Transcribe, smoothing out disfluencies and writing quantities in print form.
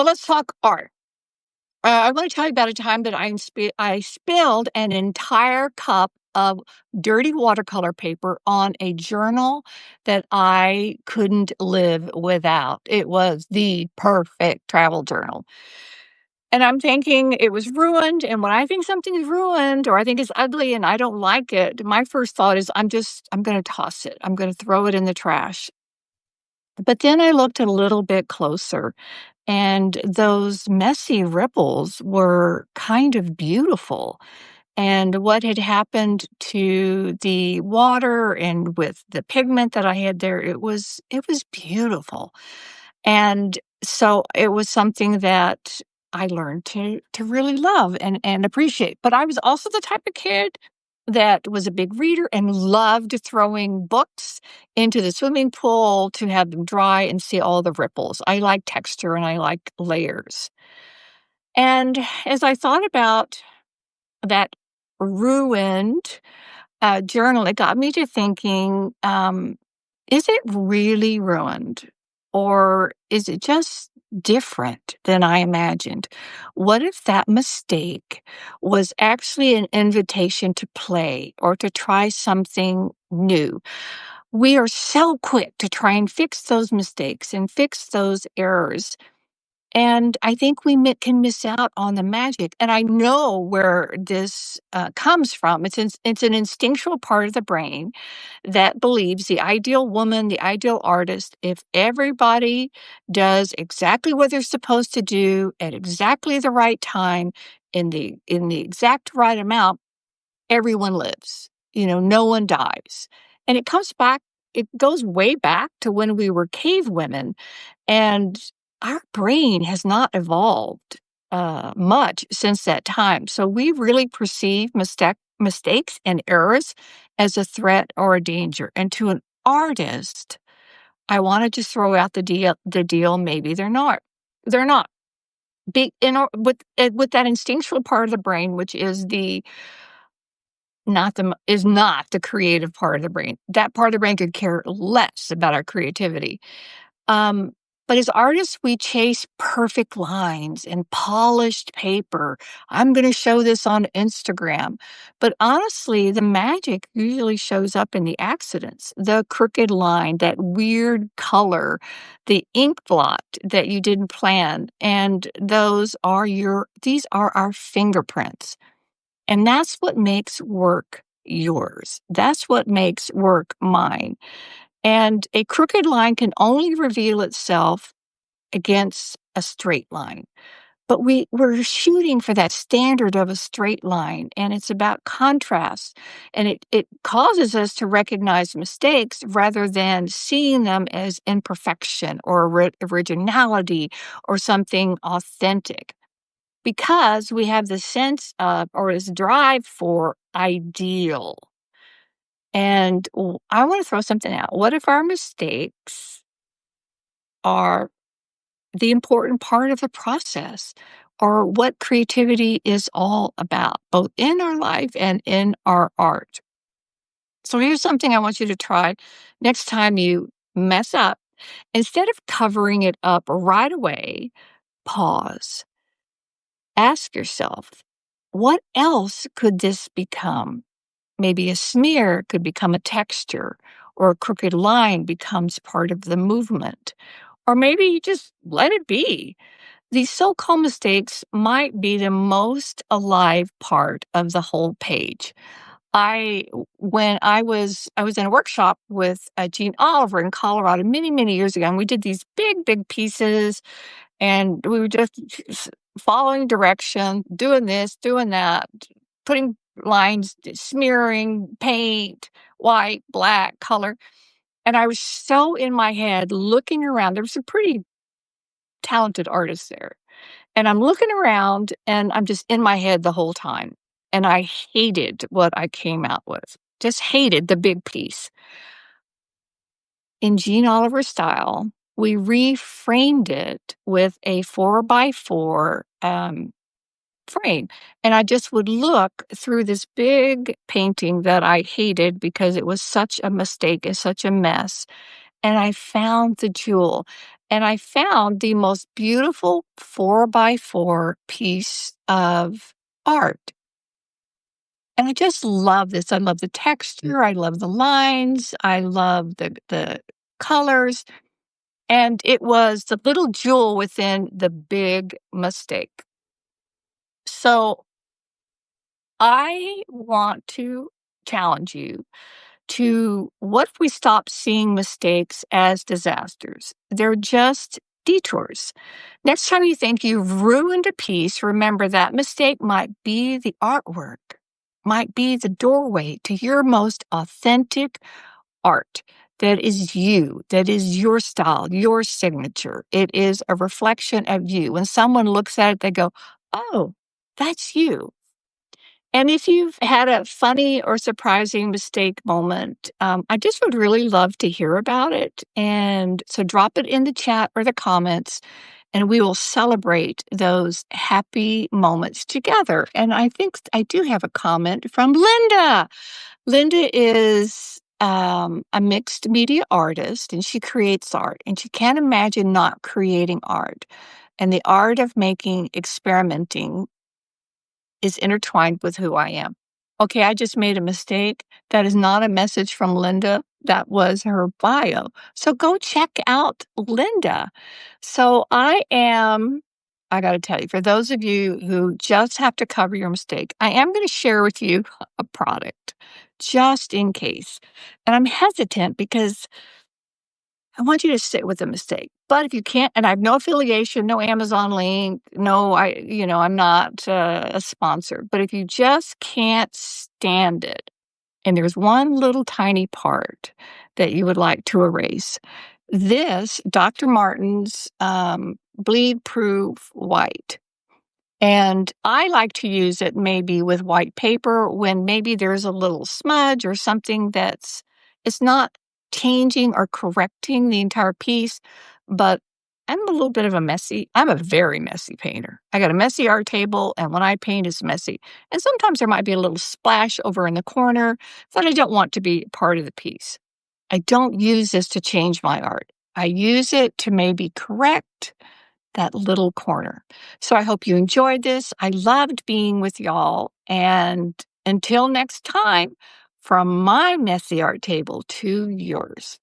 But let's talk art. I want to tell you about a time that I spilled an entire cup of dirty watercolor paper on a journal that I couldn't live without. It was the perfect travel journal. And I'm thinking it was ruined. And when I think something's ruined or I think it's ugly and I don't like it, my first thought is I'm going to toss it. I'm going to throw it in the trash. But then I looked a little bit closer, and those messy ripples were kind of beautiful. And what had happened to the water and with the pigment that I had there, it was beautiful. And so it was something that I learned to really love and appreciate. But I was also the type of kid that was a big reader and loved throwing books into the swimming pool to have them dry and see all the ripples. I like texture and I like layers. And as I thought about that ruined journal, it got me to thinking, is it really ruined? Or is it just different than I imagined? What if that mistake was actually an invitation to play or to try something new? We are so quick to try and fix those mistakes and fix those errors, and I think we can miss out on the magic. And I know where this comes from. It's an instinctual part of the brain that believes the ideal woman, the ideal artist, if everybody does exactly what they're supposed to do at exactly the right time in the exact right amount, everyone lives. No one dies. And it goes way back to when we were cave women, and our brain has not evolved much since that time. So we really perceive mistakes and errors as a threat or a danger. And to an artist, I want to just throw out the deal. Maybe they're not. They're not. With that instinctual part of the brain, which is not the creative part of the brain. That part of the brain could care less about our creativity. Um, but as artists, we chase perfect lines and polished paper. I'm going to show this on Instagram. But honestly, the magic usually shows up in the accidents, the crooked line, that weird color, the ink blot that you didn't plan. And these are our fingerprints. And that's what makes work yours. That's what makes work mine. And a crooked line can only reveal itself against a straight line. But we're shooting for that standard of a straight line, and it's about contrast. And it causes us to recognize mistakes rather than seeing them as imperfection or originality or something authentic, because we have the sense of or this drive for ideal. And I want to throw something out. What if our mistakes are the important part of the process, or what creativity is all about, both in our life and in our art? So here's something I want you to try next time you mess up. Instead of covering it up right away, pause. Ask yourself, what else could this become? Maybe a smear could become a texture, or a crooked line becomes part of the movement. Or maybe you just let it be. These so-called mistakes might be the most alive part of the whole page. When I was in a workshop with Jean Oliver in Colorado many, many years ago, and we did these big, big pieces, and we were just following direction, doing this, doing that, putting lines, smearing, paint, white, black, color. And I was so in my head looking around. There were some pretty talented artists there. And I'm looking around and I'm just in my head the whole time. And I hated what I came out with. Just hated the big piece. In Jean Oliver style, we reframed it with a 4x4 frame. And I just would look through this big painting that I hated because it was such a mistake and such a mess. And I found the jewel. and I found the most beautiful 4 by 4 piece of art. And I just love this. I love the texture, I love the lines, I love the colors, and it was the little jewel within the big mistake. So, I want to challenge you to what if we stop seeing mistakes as disasters? They're just detours. Next time you think you've ruined a piece, remember that mistake might be the artwork, might be the doorway to your most authentic art. That is you, that is your style, your signature. It is a reflection of you. When someone looks at it, they go, oh, that's you. And if you've had a funny or surprising mistake moment, I just would really love to hear about it. And so drop it in the chat or the comments, and we will celebrate those happy moments together. And I think I do have a comment from Linda. Linda is a mixed media artist, and she creates art, and she can't imagine not creating art. And the art of making, experimenting is intertwined with who I am. Okay, I just made a mistake. That is not a message from Linda. That was her bio. So go check out Linda. So I got to tell you, for those of you who just have to cover your mistake, I am going to share with you a product just in case. And I'm hesitant because I want you to sit with the mistake. But if you can't, and I have no affiliation, no Amazon link, no, I'm not a sponsor. But if you just can't stand it, and there's one little tiny part that you would like to erase, this Dr. Martin's bleed proof white. And I like to use it maybe with white paper when maybe there's a little smudge or something it's not changing or correcting the entire piece, but I'm a very messy painter. I got a messy art table, and when I paint, it's messy. And sometimes there might be a little splash over in the corner that I don't want to be part of the piece. I don't use this to change my art. I use it to maybe correct that little corner. So I hope you enjoyed this. I loved being with y'all. And until next time, from my messy art table to yours.